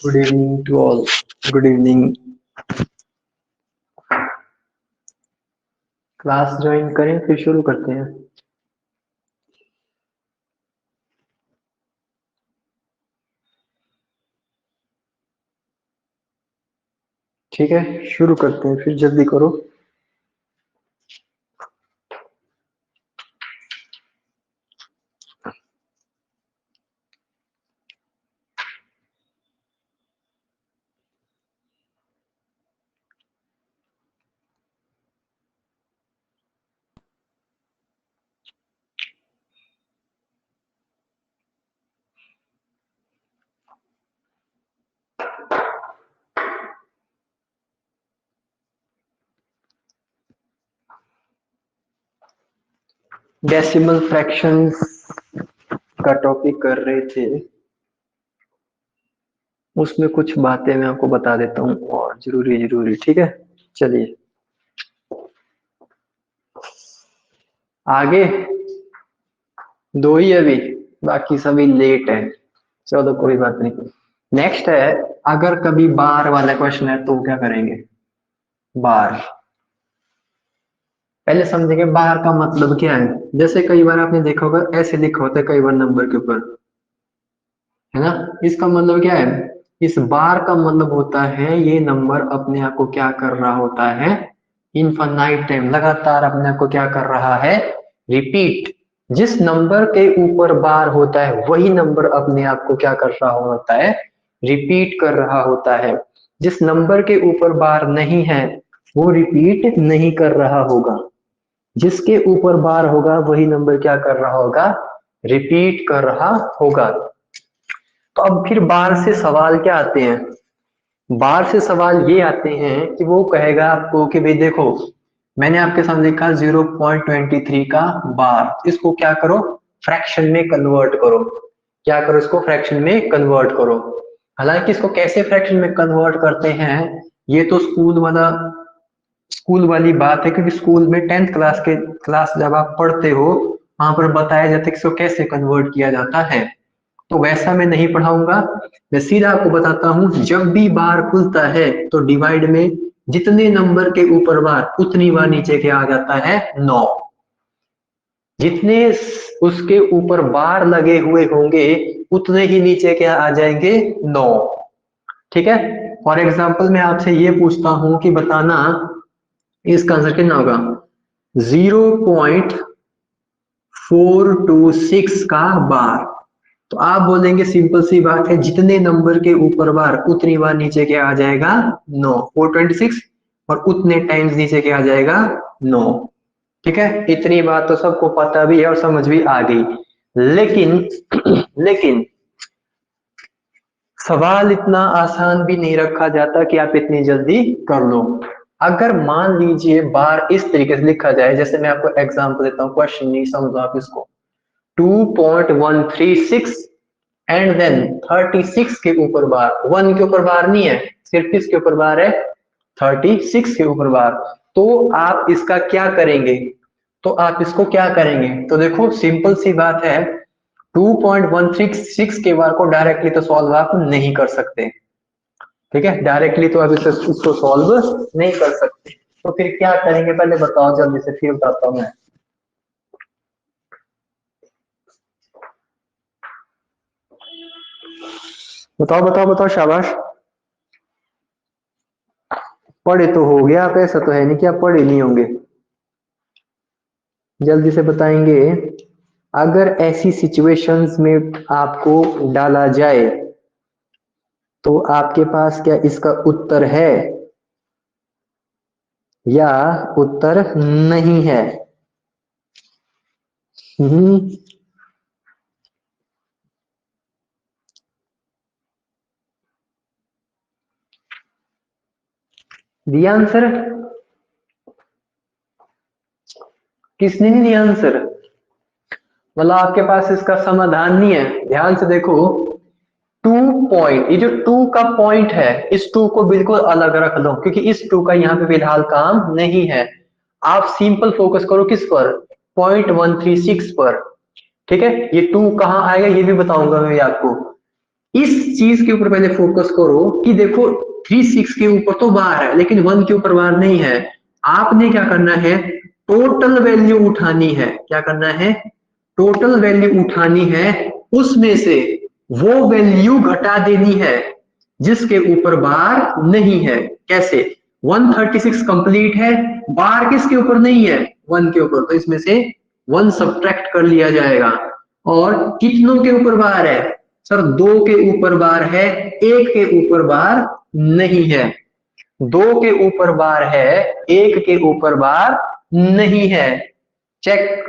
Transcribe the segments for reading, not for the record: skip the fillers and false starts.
Good evening to all. Good evening. Class join करें फिर शुरू करते हैं। ठीक है, शुरू करते हैं, फिर जल्दी करो। डेसिमल फ्रैक्शंस का टॉपिक कर रहे थे, उसमें कुछ बातें मैं आपको बता देता हूँ और जरूरी। ठीक है, चलिए आगे। दो ही अभी, बाकी सभी लेट है। चलो कोई बात नहीं। नेक्स्ट है, अगर कभी बार वाला क्वेश्चन है तो क्या करेंगे। बार पहले समझेंगे बार का मतलब क्या है। जैसे कई बार आपने देखा होगा ऐसे लिखा होता है कई बार नंबर के ऊपर, है ना। इसका मतलब क्या है, इस बार का मतलब होता है ये नंबर अपने आप को क्या कर रहा होता है, इनफाइनाइट टाइम लगातार अपने आप को क्या कर रहा है, रिपीट। जिस नंबर के ऊपर बार होता है वही नंबर अपने आप को क्या कर रहा होता है, रिपीट कर रहा होता है। जिस नंबर के ऊपर बार नहीं है वो रिपीट नहीं कर रहा होगा, जिसके ऊपर बार होगा वही नंबर क्या कर रहा होगा, रिपीट कर रहा होगा। तो अब फिर बार से सवाल क्या आते हैं, बार से सवाल ये आते हैं कि वो कहेगा आपको कि भाई देखो मैंने आपके सामने लिखा 0.23 का बार, इसको क्या करो, फ्रैक्शन में कन्वर्ट करो। क्या करो, इसको फ्रैक्शन में कन्वर्ट करो। हालांकि इसको कैसे फ्रैक्शन में कन्वर्ट करते हैं ये तो स्कूल वाली बात है, क्योंकि स्कूल में 10th क्लास जब आप पढ़ते हो वहां पर बताया जाता है कि इसको कैसे कन्वर्ट किया जाता है। तो वैसा मैं नहीं पढ़ाऊंगा, मैं सीधा आपको बताता हूं। जब भी बार खुलता है तो डिवाइड में जितने नंबर के ऊपर बार उतनी बार नीचे के आ जाता है 9। जितने उसके ऊपर बार लगे हुए होंगे उतने ही नीचे के आ जाएंगे 9। ठीक है। फॉर एग्जाम्पल मैं आपसे ये पूछता हूं कि बताना इसका आंसर कितना होगा, 0.426 का बार। तो आप बोलेंगे सिंपल सी बात है, जितने नंबर के ऊपर बार उतनी बार नीचे के आ जाएगा 9, 426, और उतने टाइम्स नीचे के आ जाएगा 9। ठीक है, इतनी बात तो सबको पता भी है और समझ भी आ गई। लेकिन सवाल इतना आसान भी नहीं रखा जाता कि आप इतनी जल्दी कर लो। अगर मान लीजिए बार इस तरीके से लिखा जाए, जैसे मैं आपको एग्जांपल देता हूँ, क्वेश्चन नहीं समझो आप इसको, 2.136 एंड देन 36 के ऊपर बार, 1 के ऊपर बार नहीं है, सिर्फ किसके ऊपर बार है, 36 के ऊपर बार। तो आप इसका क्या करेंगे, तो आप इसको क्या करेंगे, तो देखो सिंपल सी बात है, 2.136 के बार को डायरेक्टली तो सॉल्व आप नहीं कर सकते। ठीक है, डायरेक्टली तो आप इसको सॉल्व नहीं कर सकते। तो फिर क्या करेंगे पहले बताओ जल्दी से, फिर बताता हूं मैं। बताओ शाबाश। पढ़े तो हो गया आप, ऐसा तो है नहीं कि आप पढ़े नहीं होंगे। जल्दी से बताएंगे। अगर ऐसी सिचुएशंस में आपको डाला जाए तो आपके पास क्या इसका उत्तर है या उत्तर नहीं है। दिया आंसर, किसने नहीं दिया आंसर, मतलब आपके पास इसका समाधान नहीं है। ध्यान से देखो, 2 पॉइंट, ये जो 2 का पॉइंट है इस 2 को बिल्कुल अलग रख लो, क्योंकि इस 2 का यहाँ पे फिलहाल काम नहीं है। आप सिंपल फोकस करो किस पर, 0.136 पर। ठीक है, ये 2 कहाँ आएगा ये भी बताऊंगा मैं आपको। इस चीज के ऊपर पहले फोकस करो कि देखो 3 6 के ऊपर तो बार है लेकिन 1 के ऊपर बार नहीं है। आपने क्या करना है, टोटल वैल्यू उठानी है। क्या करना है, टोटल वैल्यू उठानी है, उसमें से वो वैल्यू घटा देनी है जिसके ऊपर बार नहीं है। कैसे, 136 कंप्लीट है, बार किसके ऊपर नहीं है, 1 के ऊपर, तो इसमें से 1 सब्ट्रैक्ट कर लिया जाएगा। और कितनों के ऊपर बार है, सर 2 के ऊपर बार है, 1 के ऊपर बार नहीं है। 2 के ऊपर बार है, 1 के ऊपर बार नहीं है। चेक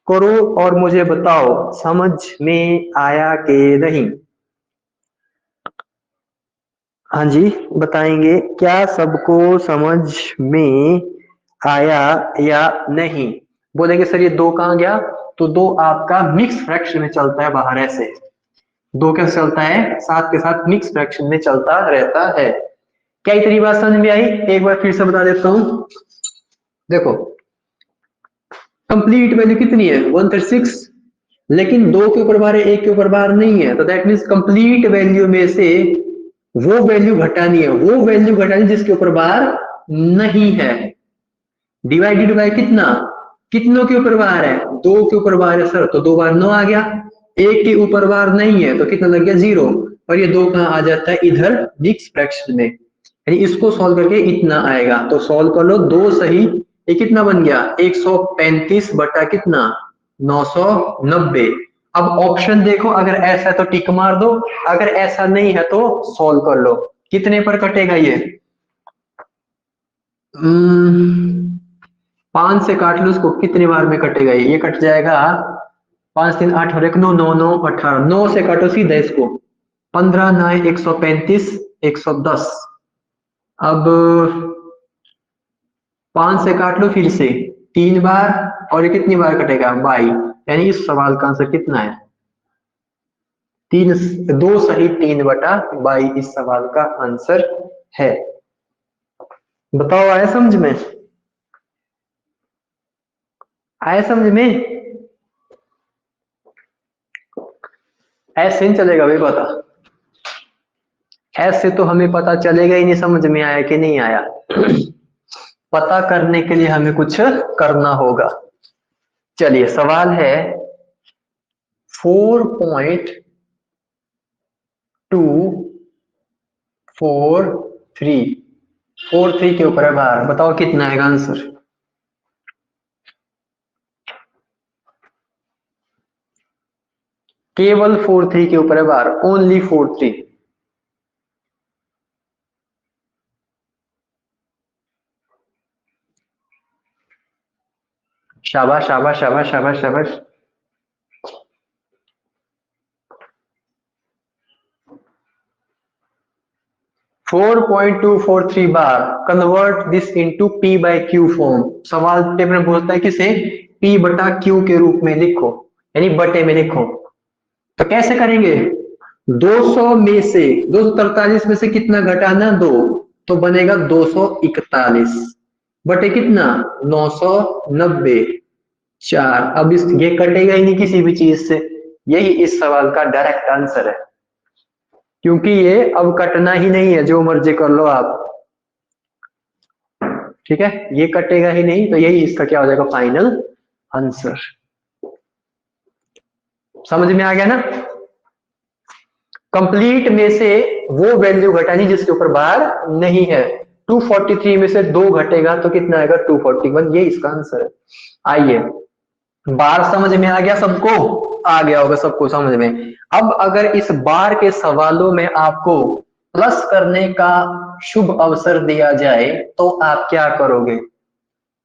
करो और मुझे बताओ समझ में आया कि नहीं। हाँ जी, बताएंगे क्या सबको समझ में आया या नहीं। बोलेंगे सर ये 2 कहाँ गया, तो 2 आपका मिक्स फ्रैक्शन में चलता है बाहर, ऐसे 2 कैसे चलता है, साथ के साथ मिक्स फ्रैक्शन में चलता रहता है। क्या इतनी बात समझ में आई, एक बार फिर से बता देता हूं। देखो कंप्लीट वैल्यू कितनी है 136, लेकिन 2 के ऊपर बार है, 1 के ऊपर बार नहीं है, तो दैट मीन्स कंप्लीट वैल्यू में से वो वैल्यू घटानी है, वो वैल्यू घटानी जिसके ऊपर बार नहीं है। डिवाइडेड बाय कितना, कितनों के ऊपर बार है, 2 के ऊपर बार है सर, तो 2 बार 9 आ गया। 1 के ऊपर बार नहीं है तो कितना लग गया 0, और ये 2 कहाँ आ जाता है, इधर मिक्स फ्रैक्शन में, यानी इसको सॉल्व करके इतना आएगा। तो सॉल्व कर लो, 2 सही, ये कितना बन गया 135 बटा कितना 990। अब ऑप्शन देखो, अगर ऐसा है तो टिक मार दो, अगर ऐसा नहीं है तो सॉल्व कर लो। कितने पर कटेगा ये, 5 से काट लो उसको, कितनी बार में कटेगा ये कट जाएगा 5 3 8 और 1 9 9 9 18, 9 से काटो सीधा इसको, 15 9 135 110। अब 5 से काट लो फिर से 3 बार, और ये कितनी बार कटेगा 22, यानी इस सवाल का आंसर कितना है 3, 2 सही 3 बटा 22 इस सवाल का आंसर है। बताओ आया समझ में, आया समझ में, ऐसे नहीं चलेगा भाई, पता ऐसे तो हमें पता चलेगा ही नहीं समझ में आया कि नहीं आया। पता करने के लिए हमें कुछ करना होगा। चलिए सवाल है 4.243 के ऊपर है बार, बताओ कितना आएगा आंसर। केवल 43 के ऊपर है बार, ओनली 43। शाबाश शाबाश शाबाश शाबाश शाबाश। 4.243 बार, convert this into P by Q form. सवाल टेबल में बोलता है किसे, P बटा Q के रूप में लिखो, यानी बटे में लिखो। तो कैसे करेंगे, 200 में से 243 में से कितना घटाना 2, तो बनेगा 241 बटे कितना 990 4। अब इस ये कटेगा ही नहीं किसी भी चीज से, यही इस सवाल का डायरेक्ट आंसर है, क्योंकि ये अब कटना ही नहीं है, जो मर्जी कर लो आप, ठीक है, ये कटेगा ही नहीं, तो यही इसका क्या हो जाएगा फाइनल आंसर। समझ में आ गया ना, कंप्लीट में से वो वैल्यू घटानी जिसके ऊपर बार नहीं है। 243 में से 2 घटेगा तो कितना आएगा 241, ये इसका आंसर है। आइए, बार समझ में आ गया सबको, आ गया होगा सबको समझ में। अब अगर इस बार के सवालों में आपको प्लस करने का शुभ अवसर दिया जाए तो आप क्या करोगे,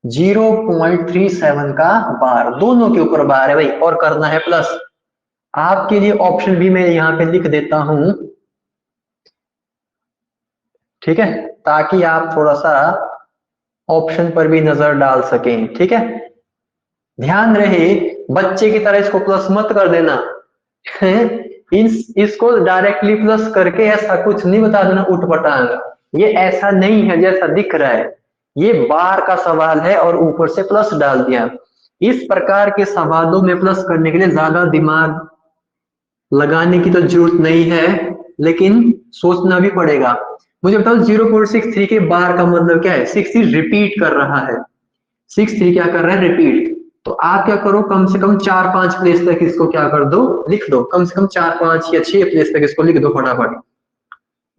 0.37 का बार, दोनों के ऊपर बार है भाई और करना है प्लस। आपके लिए ऑप्शन भी मैं यहाँ पे लिख देता हूं, ठीक है, ताकि आप थोड़ा सा ऑप्शन पर भी नजर डाल सकें, ठीक है। ध्यान रहे बच्चे की तरह इसको प्लस मत कर देना, इसको डायरेक्टली प्लस करके ऐसा कुछ नहीं बता देना उठपटांग, ये ऐसा नहीं है जैसा दिख रहा है, ये बार का सवाल है और ऊपर से प्लस डाल दिया। इस प्रकार के सवालों में प्लस करने के लिए ज्यादा दिमाग लगाने की तो जरूरत नहीं है, लेकिन सोचना भी पड़ेगा। मुझे बताओ 0.63 के बार का मतलब क्या है? 63 रिपीट कर रहा है, 63 क्या कर रहा है? रिपीट। तो आप क्या करो, कम से कम 4-5 प्लेस तक इसको क्या कर दो, लिख दो, कम से कम 4-5 या 6 प्लेस तक इसको लिख दो फटाफट।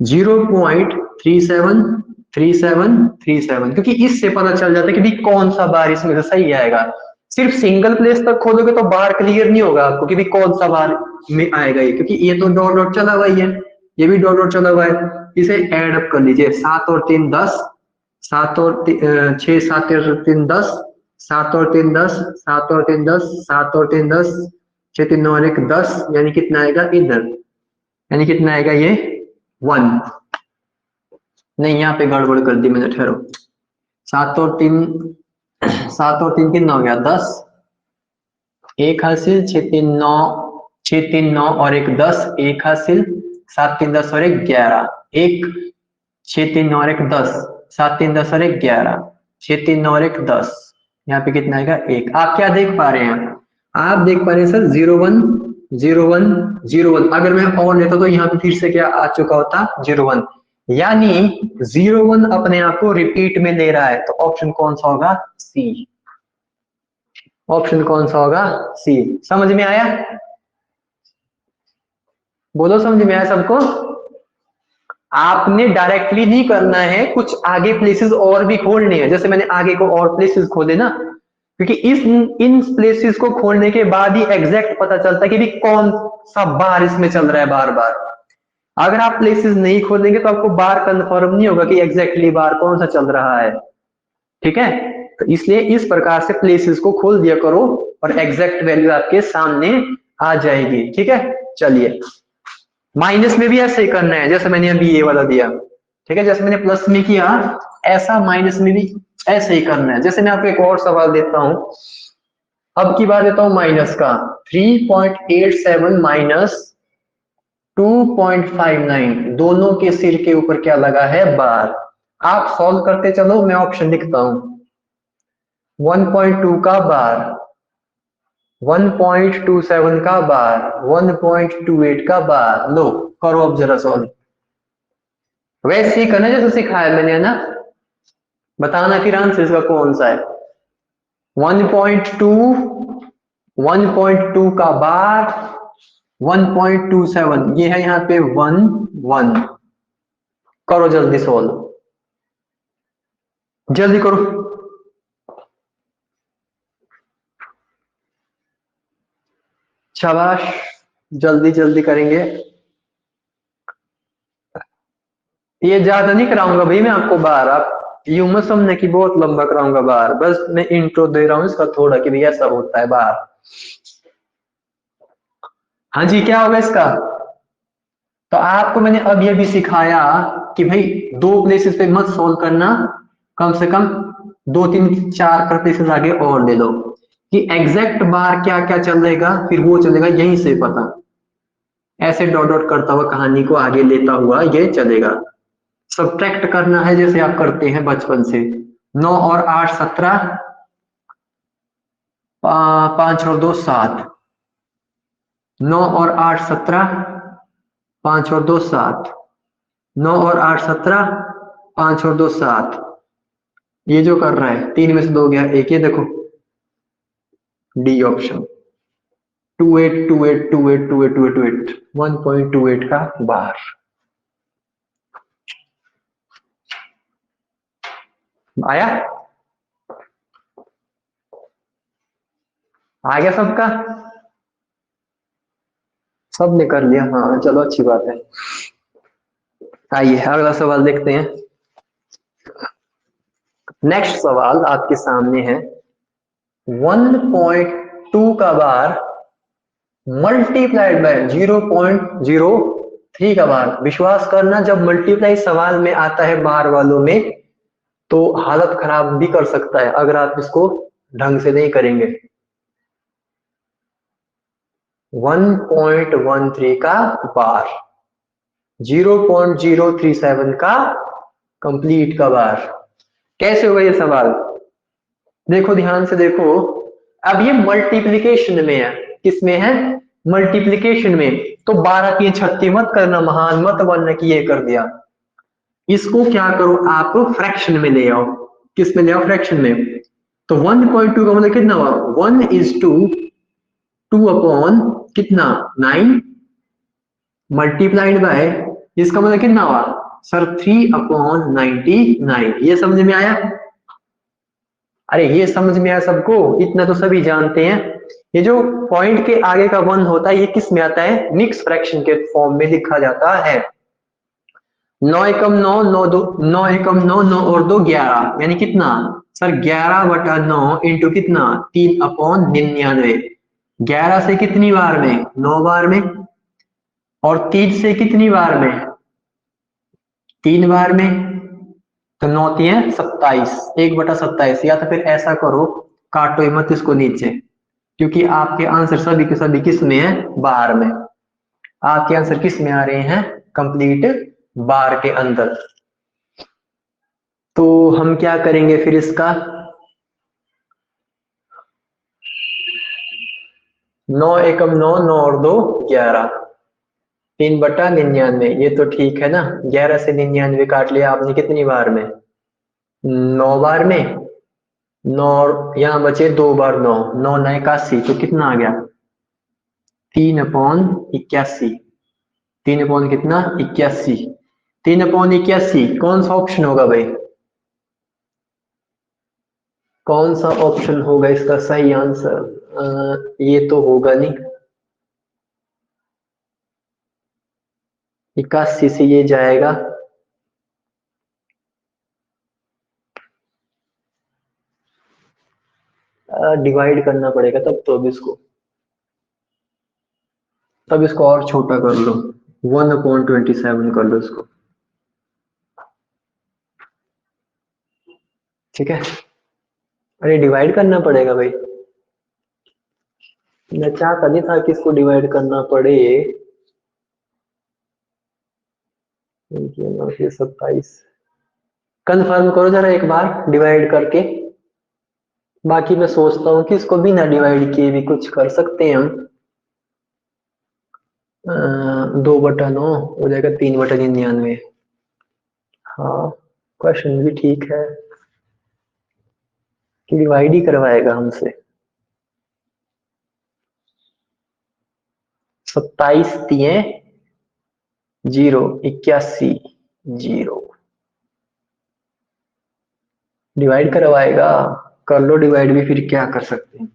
0.373737, क्योंकि इससे पता चल जाता है कि भी कौन सा बार इसमें से सही आएगा। सिर्फ सिंगल प्लेस तक खोलोगे तो बार क्लियर नहीं होगा आपको कि भी कौन सा बार में आएगा ये, क्योंकि ये तो डॉट डॉट चला हुआ ही है, ये भी डॉट डॉट चला हुआ है। इसे एड अप कर लीजिए, 7 और 3 10, 7 और 6 7 और 3 10, 7 और 3 10, 7 और 3 10, 7 और 3 10, 6 3 9 और 1 10, यानी कितना आएगा इधर, यानी कितना आएगा ये 1। नहीं यहाँ पे गड़बड़ कर दी मैंने, ठहरो। 7 और 3, 7 और 3 कितना हो गया 10, 1 हासिल, 6 3 9, 6 3 9 और 1 10, 1 हासिल, 7 3 10 और 1 11, 1 6 3 9 और 1 10, 7 3 10 और 1 11, 6 3 9 और 1 10, यहाँ पे कितना आएगा 1। आप क्या देख पा रहे हैं? आप देख पा रहे हैं सर 01 01 01। अगर मैं और लेता तो यहाँ पे फिर से क्या आ चुका होता 01, यानी 01 अपने आप को रिपीट में ले रहा है। तो ऑप्शन कौन सा होगा? सी। ऑप्शन कौन सा होगा? सी। समझ में आया? बोलो समझ में आया सबको? आपने डायरेक्टली नहीं करना है, कुछ आगे प्लेसेस और भी खोलने हैं। जैसे मैंने आगे को और प्लेसेस खोले ना, क्योंकि इन प्लेसेस को खोलने के बाद ही एग्जैक्ट पता चलता है कि भी कौन सा बार इसमें चल रहा है बार बार। अगर आप प्लेसेस नहीं खोलेंगे तो आपको बार कंफर्म नहीं होगा कि एग्जैक्टली बार कौन सा चल रहा है। ठीक है, तो इसलिए इस प्रकार से प्लेसेस को खोल दिया करो और एग्जैक्ट वैल्यू आपके सामने आ जाएगी। ठीक है, चलिए माइनस में भी ऐसे ही करना है जैसे मैंने अभी ये वाला दिया। ठीक है, जैसे मैंने प्लस में किया ऐसा माइनस में भी ऐसे ही करना है। जैसे मैं आपको एक और सवाल देता हूं, अब की बात देता हूं माइनस का। 3.87 माइनस 2.59, दोनों के सिर के ऊपर क्या लगा है? बार। आप सॉल्व करते चलो, मैं ऑप्शन लिखता हूं। 1.2 का बार, 1.27 का बार, 1.28 का बार। लो करो अब जरा सॉल्व, वैसे ही करना जैसे सिखाया मैंने, है ना? बताना फिर आंसर इसका कौन सा है। 1.2, 1.2 का बार, 1.27, ये है यहाँ पे 1 1। करो जल्दी सोल्व, जल्दी करो। शाबाश, जल्दी जल्दी करेंगे। ये ज्यादा नहीं कराऊंगा भाई मैं आपको बार, आप यूं मत समझना कि बहुत लंबा कराऊंगा बार, बस मैं इंट्रो दे रहा हूं इसका थोड़ा कि भाई ऐसा होता है बार। हाँ जी, क्या होगा इसका? तो आपको मैंने अब ये भी सिखाया कि भाई दो प्लेसेस पे मत सोल्व करना, कम से कम 2 3 4 प्लेसेस आगे और ले लो कि एग्जैक्ट बार क्या क्या चलेगा, फिर वो चलेगा यहीं से पता। ऐसे डॉट डॉट करता हुआ कहानी को आगे लेता हुआ ये चलेगा। सब्ट्रैक्ट करना है जैसे आप करते हैं बचपन से। 9 और 8 17, 5 और 2 7, 9 और 8 17, 5 और 2 7, 9 और 8 17, 5 और 2 7। ये जो कर रहा है 3 में से 2 गया 1, ये देखो डी ऑप्शन। 28 28 28 28 28, 1.28 का बार। आया? आ गया सबका? सबने कर लिया? हाँ चलो अच्छी बात है। आइए अगला सवाल देखते हैं। नेक्स्ट सवाल आपके सामने है। 1.2 का बार मल्टीप्लाइड बाय 0.03 का बार। विश्वास करना जब मल्टीप्लाई सवाल में आता है बार वालों में तो हालत खराब भी कर सकता है अगर आप इसको ढंग से नहीं करेंगे। 1.13 का बार, 0.037 का कंप्लीट का बार। कैसे होगा ये सवाल? देखो ध्यान से देखो, अब ये मल्टीप्लिकेशन में है। किस में है? मल्टीप्लिकेशन में। तो 12 की 36 मत करना, महान मत बनना कि ये कर दिया। इसको क्या करो आप, फ्रैक्शन में ले आओ। किस में ले आओ, फ्रैक्शन में। तो 1.2 का मतलब कितना हुआ, 1:2 कितना 9 मल्टीप्लाइड बाय, इसका मतलब कितना हुआ सर 3/99। ये समझ में आया? अरे ये समझ में आया सबको, इतना तो सभी जानते हैं। ये जो पॉइंट के आगे का 1 होता है, ये किस में आता है, मिक्स फ्रैक्शन के फॉर्म में लिखा जाता है। 9 एकम 9, 9 दो 9 एकम 9, 9 और 2 11, यानी कितना सर 11/9 इंटू कितना 3/99। 11 से कितनी बार में, 9 बार में, और 3 से कितनी बार में, 3 बार में। तो 9 3 27, 1/27। या तो फिर ऐसा करो, काटो मत इसको नीचे, क्योंकि आपके आंसर सभी के सभी किस में है, बार में। आपके आंसर किस में आ रहे हैं, कंप्लीट बार के अंदर। तो हम क्या करेंगे फिर इसका, 9 एकम 9, 9 और 2 11, 3/99। ये तो ठीक है ना। 11 से 99 काट लिया आपने कितनी बार में, 9 बार में। 9 यहाँ बचे 2 बार 9, 9 9 81, तो कितना आ गया 3/81। 3 कितना 81, 3/81 कौन सा ऑप्शन होगा भाई, कौन सा ऑप्शन होगा इसका सही आंसर? ये तो होगा नहीं, 81 से ये जाएगा, डिवाइड करना पड़ेगा तब तो। अब इसको, तब इसको और छोटा कर लो, 1/27 कर लो इसको, ठीक है। अरे डिवाइड करना पड़ेगा भाई, मैं चाहता नहीं था कि इसको डिवाइड करना पड़े। 27 कंफर्म करो जरा एक बार डिवाइड करके। बाकी मैं सोचता हूँ कि इसको बिना डिवाइड किए भी कुछ कर सकते हैं हम। 2/9 हो जाएगा 3/99। हाँ क्वेश्चन भी ठीक है कि डिवाइड ही करवाएगा हमसे। 27 दिए 0, 81 0, डिवाइड करवाएगा। कर लो डिवाइड भी, फिर क्या कर सकते हैं।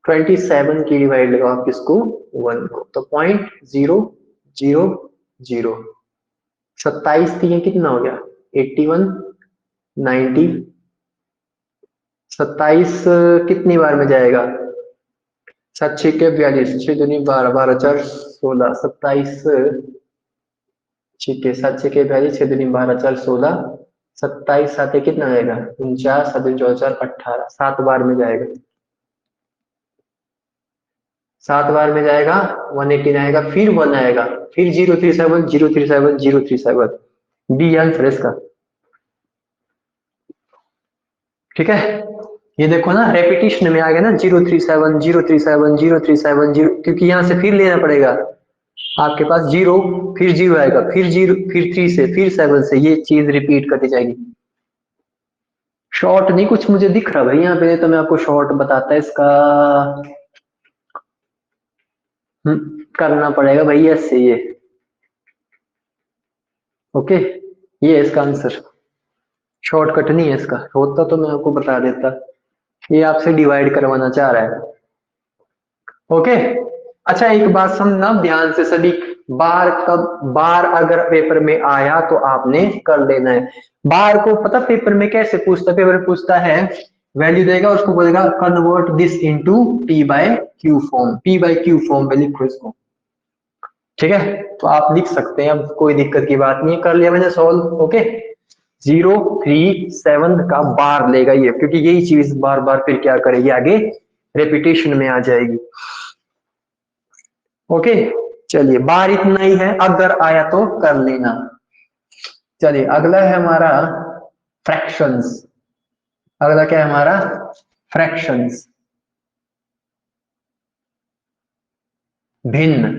27 की डिवाइड लगाओ आप किसको, 1 को, तो 0.000। 27 दिए कितना हो गया 81, 90। 27 कितनी बार में जाएगा, 7 6 के 42, 6 दूनी 12, 12 4 16, 27 6 के 7 6 के 42, 6 दूनी 12 4 16, 27 साथ कितना आएगा 49, 7 4 18, 7 बार में जाएगा। 7 बार में जाएगा, 118 आएगा, फिर 1 आएगा, फिर 037 037 037, डी आंसर इसका, ठीक है। ये देखो ना रेपिटेशन में आ गया ना, 037 037 037 0, क्योंकि यहां से फिर लेना पड़ेगा आपके पास 0, फिर 0 आएगा, फिर 0, फिर 3 से, फिर 7 से, ये चीज रिपीट करती जाएगी। शॉर्ट नहीं कुछ मुझे दिख रहा भाई यहाँ पे, तो मैं आपको शॉर्ट बताता है इसका। करना पड़ेगा भाई ऐसे, ये ओके, ये है इसका आंसर। शॉर्टकट नहीं है इसका, होता तो मैं आपको बता देता। ये आपसे डिवाइड करवाना चाह रहा है, ओके। अच्छा एक बात समझना ध्यान से सभी, बार कब, बार अगर पेपर में आया तो आपने कर लेना है। बार को पता पेपर में कैसे पूछता, पेपर पूछता है वैल्यू देगा, उसको बोलेगा convert this into P/Q form, P/Q form में लिखो इसको, ठीक है। तो आप लिख सकते हैं, अब कोई दिक्कत की बात नहीं है, कर लिया मैंने सॉल्व, ओके। 037 का बार लेगा ये, क्योंकि यही चीज बार बार फिर क्या करेगी आगे, रेपिटेशन में आ जाएगी, ओके। चलिए बार इतना ही है, अगर आया तो कर लेना। चलिए अगला है हमारा फ्रैक्शंस। अगला क्या है हमारा, फ्रैक्शंस। भिन्न,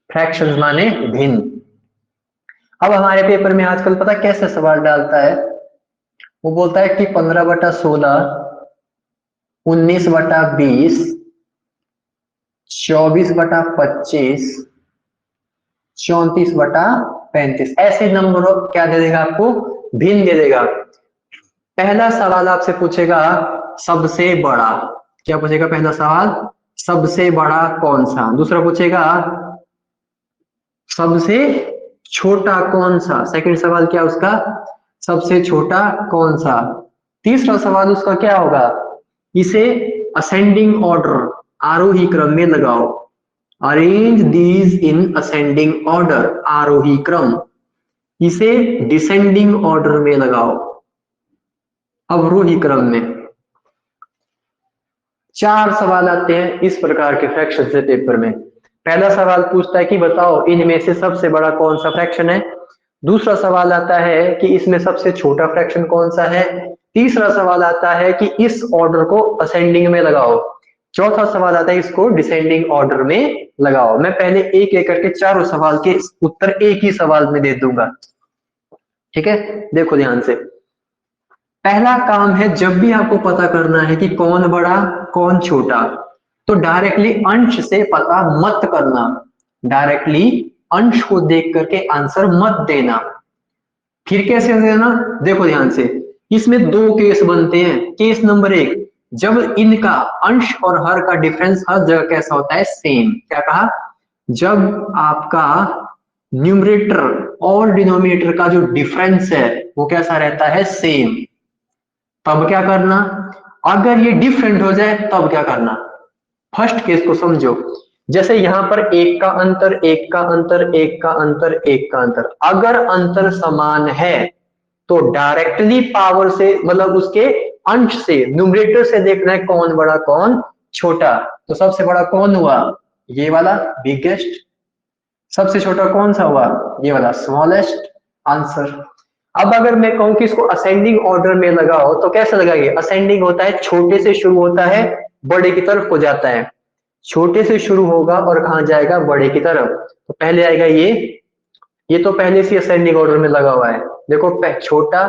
फ्रैक्शंस माने भिन्न। अब हमारे पेपर में आजकल पता कैसे सवाल डालता है, वो बोलता है कि 15/16, 19/20, 24/25, 34/35, ऐसे नंबर क्या दे देगा आपको, भिन्न दे देगा। पहला सवाल आपसे पूछेगा सबसे बड़ा, क्या पूछेगा पहला सवाल, सबसे बड़ा कौन सा। दूसरा पूछेगा सबसे छोटा कौन सा। सेकंड सवाल क्या उसका, सबसे छोटा कौन सा। तीसरा सवाल उसका क्या होगा, इसे असेंडिंग ऑर्डर, आरोही क्रम में लगाओ। Arrange these in ascending order, आरोही क्रम। इसे डिसेंडिंग ऑर्डर में लगाओ, अवरोही क्रम में। 4 सवाल आते हैं इस प्रकार के फ्रैक्शन से पेपर में। पहला सवाल पूछता है कि बताओ इनमें से सबसे बड़ा कौन सा फ्रैक्शन है। दूसरा सवाल आता है कि इसमें सबसे छोटा फ्रैक्शन कौन सा है। तीसरा सवाल आता है कि इस ऑर्डर को असेंडिंग में लगाओ। चौथा सवाल आता है इसको डिसेंडिंग ऑर्डर में लगाओ। मैं पहले एक एक करके चारों सवाल के उत्तर एक ही सवाल में दे दूंगा, ठीक है। देखो ध्यान से, पहला काम है जब भी आपको पता करना है कि कौन बड़ा कौन छोटा, तो डायरेक्टली अंश से पता मत करना, डायरेक्टली अंश को देख करके आंसर मत देना। फिर कैसे देना, देखो ध्यान से, इसमें 2 केस बनते हैं। केस नंबर 1, जब इनका अंश और हर का डिफरेंस हर जगह कैसा होता है, सेम। क्या कहा, जब आपका न्यूमरेटर और डिनोमिनेटर का जो डिफरेंस है वो कैसा रहता है, सेम। तब क्या करना, अगर ये डिफरेंट हो जाए तब क्या करना। फर्स्ट केस को समझो, जैसे यहां पर एक का अंतर, एक का अंतर, एक का अंतर, एक का अंतर। अगर अंतर समान है तो डायरेक्टली पावर से, मतलब उसके अंश से, न्यूमरेटर से देखना है कौन बड़ा कौन छोटा। तो सबसे बड़ा कौन हुआ, ये वाला बिगेस्ट। सबसे छोटा कौन सा हुआ, ये वाला स्मॉलेस्ट। आंसर। अब अगर मैं कहूं कि इसको असेंडिंग ऑर्डर में लगाओ तो कैसे लगाइए। असेंडिंग होता है छोटे से शुरू होता है बड़े की तरफ को जाता है, छोटे से शुरू होगा और कहां जाएगा, बड़े की तरफ। तो पहले आएगा ये तो पहले से असेंडिंग ऑर्डर में लगा हुआ है। देखो छोटा,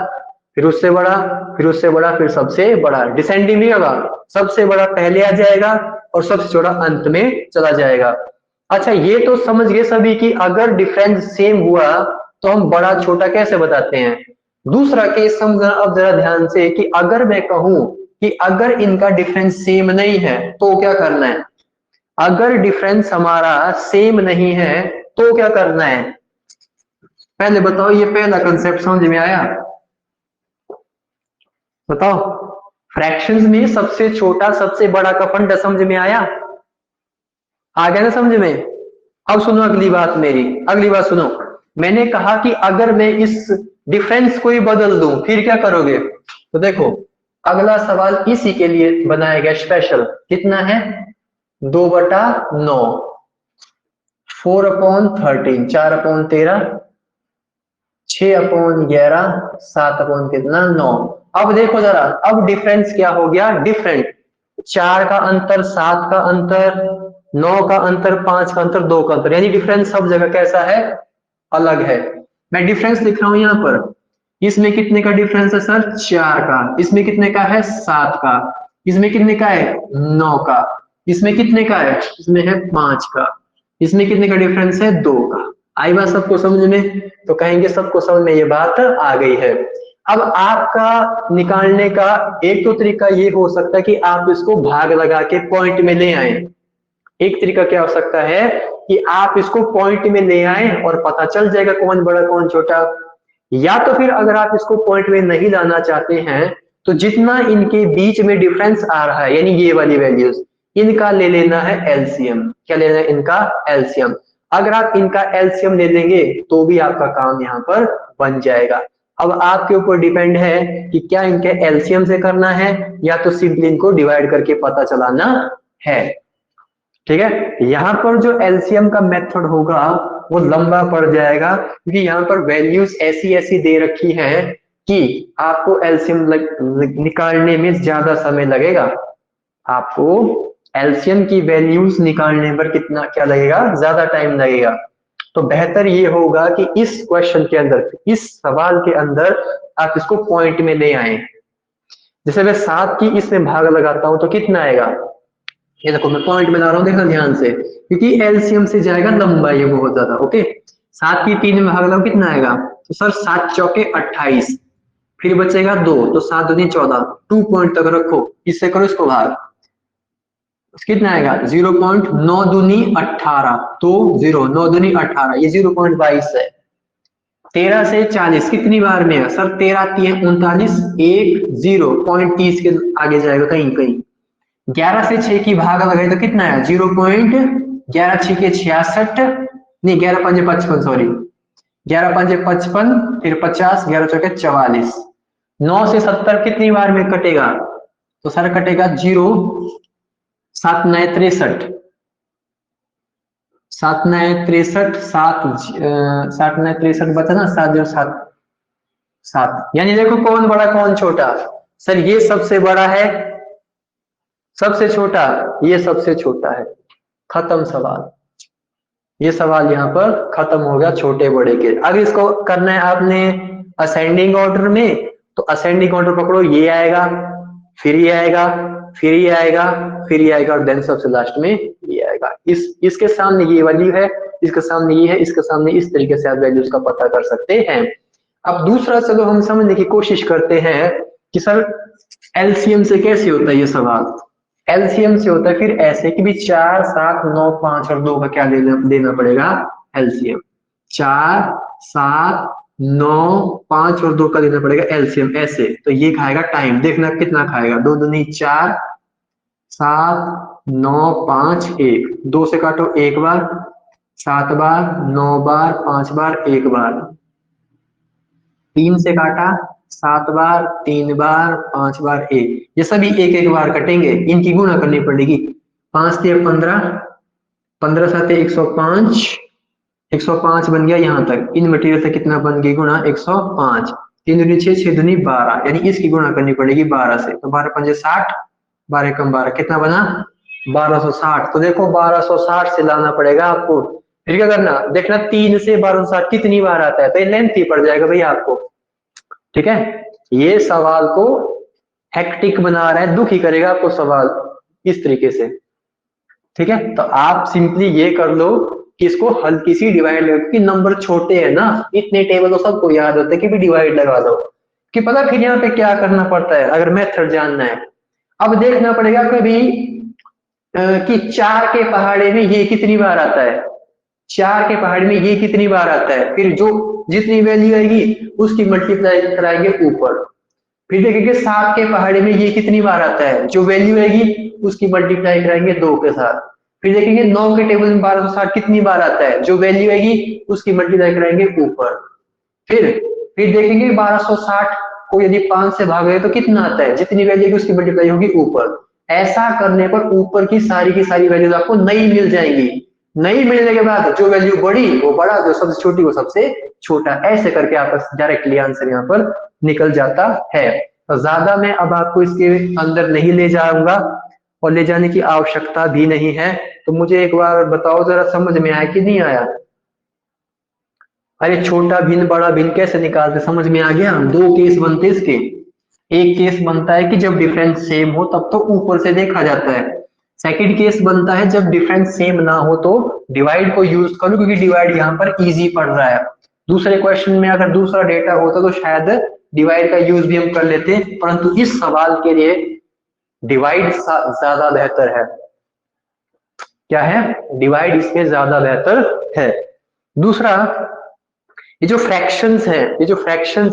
फिर उससे बड़ा, फिर उससे बड़ा, फिर सबसे बड़ा। डिसेंडिंग नहीं होगा, सबसे बड़ा पहले आ जाएगा और सबसे छोटा अंत में चला जाएगा। अच्छा, ये तो समझ गए सभी कि अगर डिफरेंस सेम हुआ तो हम बड़ा छोटा कैसे बताते हैं। दूसरा केस समझना अब जरा ध्यान से, कि अगर मैं कहूं कि अगर इनका डिफरेंस सेम नहीं है तो क्या करना है। अगर डिफरेंस हमारा सेम नहीं है तो क्या करना है, पहले बताओ। ये पहला कंसेप्ट समझ में आया, बताओ। फ्रैक्शंस में सबसे छोटा सबसे बड़ा का फंडा समझ में आया, आ गया ना समझ में। अब सुनो अगली बात मेरी, अगली बात सुनो। मैंने कहा कि अगर मैं इस डिफरेंस को ही बदल दूं फिर क्या करोगे। तो देखो अगला सवाल इसी के लिए बनाया गया स्पेशल। कितना है, 2/9, 4/13, 4/13, 6/11, 7 कितना 9। अब देखो जरा, अब डिफरेंस क्या हो गया, डिफरेंट। 4 का अंतर, 7 का अंतर, 9 का अंतर, 5 का अंतर, 2 का अंतर, यानी डिफरेंस सब जगह कैसा है, अलग है। मैं डिफरेंस लिख रहा हूं यहां पर। इसमें कितने का डिफरेंस है सर, 4 का। इसमें कितने का है, 7 का। इसमें कितने का है, 9 का। इसमें कितने का है, इसमें है 5 का। इसमें कितने का डिफरेंस है, 2 का। आई बात सबको समझ में, तो कहेंगे सबको समझ में ये बात आ गई है। अब आपका निकालने का एक तो तरीका ये हो सकता है कि आप इसको भाग लगा के पॉइंट में ले आए। एक तरीका क्या हो सकता है कि आप इसको पॉइंट में ले आए और पता चल जाएगा कौन बड़ा कौन छोटा। या तो फिर अगर आप इसको पॉइंट में नहीं लाना चाहते हैं तो जितना इनके बीच में डिफरेंस आ रहा है, यानी ये वाली वैल्यूज, इनका ले लेना है एलसीएम। क्या लेना है, इनका एलसीएम। अगर आप इनका एलसीएम ले लेंगे तो भी आपका काम यहाँ पर बन जाएगा। अब आपके ऊपर डिपेंड है कि क्या इनके एलसीएम से करना है या तो सिंपली इनको डिवाइड करके पता चलाना है। ठीक है, यहाँ पर जो एलसीएम का मेथड होगा वो लंबा पड़ जाएगा, क्योंकि यहाँ पर वैल्यूज ऐसी ऐसी दे रखी है कि आपको एलसीएम निकालने में ज्यादा समय लगेगा। आपको एलसीएम की वैल्यूज निकालने पर कितना क्या लगेगा, ज्यादा टाइम लगेगा। तो बेहतर ये होगा कि इस क्वेश्चन के अंदर, इस सवाल के अंदर आप इसको पॉइंट में ले आए। जैसे मैं 7 की इसमें भाग लगाता हूं तो कितना आएगा, ये देखो मैं पॉइंट में ला रहा हूँ, देखना ध्यान से, क्योंकि एलसीएम से जाएगा लंबा ये बहुत ज्यादा। ओके, 7 की 3 में भाग लगाओ कितना आएगा, तो सर 7 चौके 28, फिर बचेगा 2, तो 7 दूनी 14, 2 पॉइंट तक रखो, इससे करो इसको भाग, कितना आएगा 0.9 दूनी 18, तो 9 दूनी 18, ये 0.22 है। 13 से 40 कितनी बार में है सर, 13 3 39, 1 0.30 के आगे जाएगा कहीं कहीं। 11 से 6 की भाग लगाए तो कितना है 0.11 6 के 66, नहीं 11 5 55, सॉरी 11 5 55, फिर 50, 11 चौके 44। 9 से 70 कितनी बार में कटेगा, तो सर कटेगा 0, 7 9 63, 7 9 63, 7 9 63 बचा ना, 7 0 7 7। यानी देखो कौन बड़ा कौन छोटा, सर ये सबसे बड़ा है, सबसे छोटा ये सबसे छोटा है, खत्म सवाल। ये सवाल यहाँ पर खत्म हो गया छोटे बड़े के। अब इसको करना है आपने असेंडिंग ऑर्डर में, तो असेंडिंग ऑर्डर पकड़ो, ये आएगा, फिर ये आएगा, फिर ये आएगा, फिर ये आएगा, और देन सबसे लास्ट में ये आएगा। इसके सामने ये वैल्यू है, इसके सामने ये है, इसके सामने, इस तरीके से आप वैल्यूज का पता कर सकते हैं। अब दूसरा चलो हम समझने की कोशिश करते हैं कि सर एलसीएम से कैसे होता है ये सवाल। एलसीएम से होता है फिर ऐसे कि भी 4 7 9 5 और 2 का क्या देना पड़ेगा एलसीएम, 4 7 9 5 और 2 का देना पड़ेगा एलसीएम ऐसे। तो ये खाएगा टाइम, देखना कितना खाएगा, 2 दूनी 4, 7 9 5 1, 2 से काटो 1 बार, 7 बार, 9 बार, 5 बार, 1 बार, 3 से काटा 7 बार, 3 बार, 5 बार, 1, ये सभी एक एक बार कटेंगे, इनकी गुणा करनी पड़ेगी। 5 से 15, 15 साथ 105, 105 बन गया यहाँ तक। इन मटेरियल से कितना बन गई गुणा 105, 3 दूनी 6, 6 दूनी 12, यानी इसकी गुणा करनी पड़ेगी 12 से, तो 12 पंजे 60, 12 कम 12 कितना बना 1260। तो देखो 1260 से लाना पड़ेगा आपको। फिर क्या करना, देखना 3 से 1260 कितनी बार आता है, तो ये लेंथ ही पड़ जाएगा भैया आपको। ठीक है, ये सवाल को हेक्टिक बना रहा है, दुखी करेगा आपको सवाल इस तरीके से। ठीक है, तो आप सिंपली ये कर लो कि इसको हल्की सी डिवाइड लगा, क्योंकि नंबर छोटे हैं ना, इतने टेबल तो सबको याद होता है कि भी डिवाइड लगा दो, कि पता फिर यहाँ पे क्या करना पड़ता है अगर मेथड जानना है। अब देखना पड़ेगा कभी कि 4 के पहाड़े में ये कितनी बार आता है, 4 के पहाड़ में ये कितनी बार आता है, फिर जो जितनी वैल्यू आएगी उसकी मल्टीप्लाई कराएंगे ऊपर। फिर देखेंगे 7 के पहाड़े में ये कितनी बार आता है, जो वैल्यू आएगी उसकी मल्टीप्लाई कराएंगे 2 के साथ। फिर देखेंगे 9 के टेबल में 1260 कितनी बार आता है, जो वैल्यू आएगी उसकी मल्टीप्लाई कराएंगे ऊपर। फिर देखेंगे 1260 को यदि 5 से भागे तो कितना आता है, जितनी वैल्यू आएगी उसकी मल्टीप्लाई होगी ऊपर। ऐसा करने पर ऊपर की सारी वैल्यूज आपको नई मिल जाएंगी। नई मिलने के बाद जो वैल्यू बड़ी वो बड़ा, जो सबसे छोटी वो सबसे छोटा, ऐसे करके आपस डायरेक्टली आंसर यहाँ पर निकल जाता है। तो ज्यादा मैं अब आपको इसके अंदर नहीं ले जाऊंगा और ले जाने की आवश्यकता भी नहीं है। तो मुझे एक बार बताओ जरा, समझ में आया कि नहीं आया। अरे छोटा भिन्न बड़ा भिन्न कैसे निकालते, समझ में आ गया। 2 केस बनते इसके, एक केस बनता है कि जब डिफरेंस सेम हो तब तो ऊपर से देखा जाता है। सेकंड केस बनता है जब डिफरेंस सेम ना हो तो डिवाइड को यूज करो, क्योंकि डिवाइड यहाँ पर इजी पड़ रहा है। दूसरे क्वेश्चन में अगर दूसरा डेटा होता तो शायद डिवाइड का यूज भी हम कर लेते, परंतु इस सवाल के लिए डिवाइड ज्यादा बेहतर है। क्या है, डिवाइड इसमें ज्यादा बेहतर है। दूसरा, ये जो फ्रैक्शंस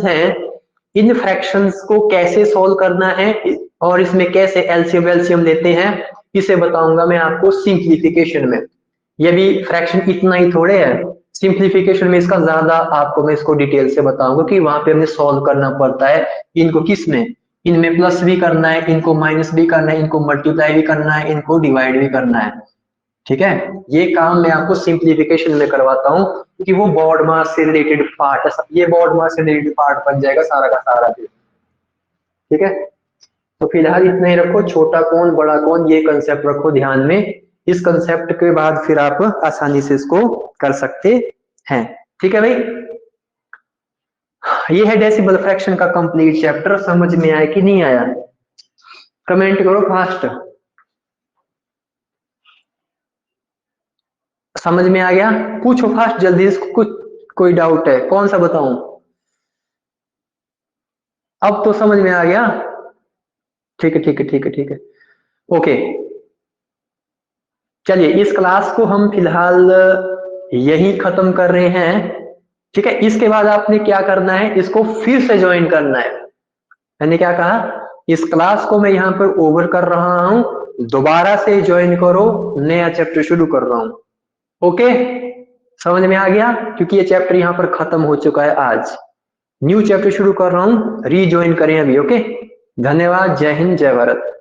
हैं, इन फ्रैक्शंस को कैसे सॉल्व करना है और इसमें कैसे एलसीएम वेलसीएम लेते हैं, इसे बताऊंगा मैं आपको सिंप्लीफिकेशन में। ये भी फ्रैक्शन इतना ही थोड़े है, सिंप्लीफिकेशन में इसका ज्यादा आपको मैं इसको डिटेल से बताऊंगा कि वहां पे हमें सॉल्व करना पड़ता है। इनको किस में, इनमें प्लस भी करना है, इनको माइनस भी करना है, इनको मल्टीप्लाई भी करना है, इनको डिवाइड भी करना है। ठीक है, ये काम मैं आपको सिंप्लीफिकेशन में करवाता हूँ, क्योंकि वो बोर्ड मास से रिलेटेड पार्ट है, ये बोर्ड मास से रिलेटेड पार्ट बन जाएगा सारा का सारा। ठीक है, तो फिलहाल इतना ही रखो, छोटा कौन बड़ा कौन ये कंसेप्ट रखो ध्यान में। इस कंसेप्ट के बाद फिर आप आसानी से इसको कर सकते हैं। ठीक है भाई, ये है डेसिमल फ्रैक्शन का कंप्लीट चैप्टर। समझ में आया कि नहीं आया? कमेंट करो फास्ट। समझ में आ गया? पूछो फास्ट जल्दी, इसको कुछ कोई डाउट है? कौन सा बताऊं? अब तो समझ में आ गया? ठीक है ठीक है ठीक है ठीक है, ओके। चलिए इस क्लास को हम फिलहाल यही खत्म कर रहे हैं। ठीक है, इसके बाद आपने क्या करना है, इसको फिर से ज्वाइन करना है। मैंने क्या कहा, इस क्लास को मैं यहाँ पर ओवर कर रहा हूं, दोबारा से ज्वाइन करो, नया चैप्टर शुरू कर रहा हूं। ओके, समझ में आ गया? क्योंकि ये चैप्टर यहाँ पर खत्म हो चुका है आज, न्यू चैप्टर शुरू कर रहा हूं, रीज्वाइन करें अभी। ओके, धन्यवाद, जय हिंद, जय भारत।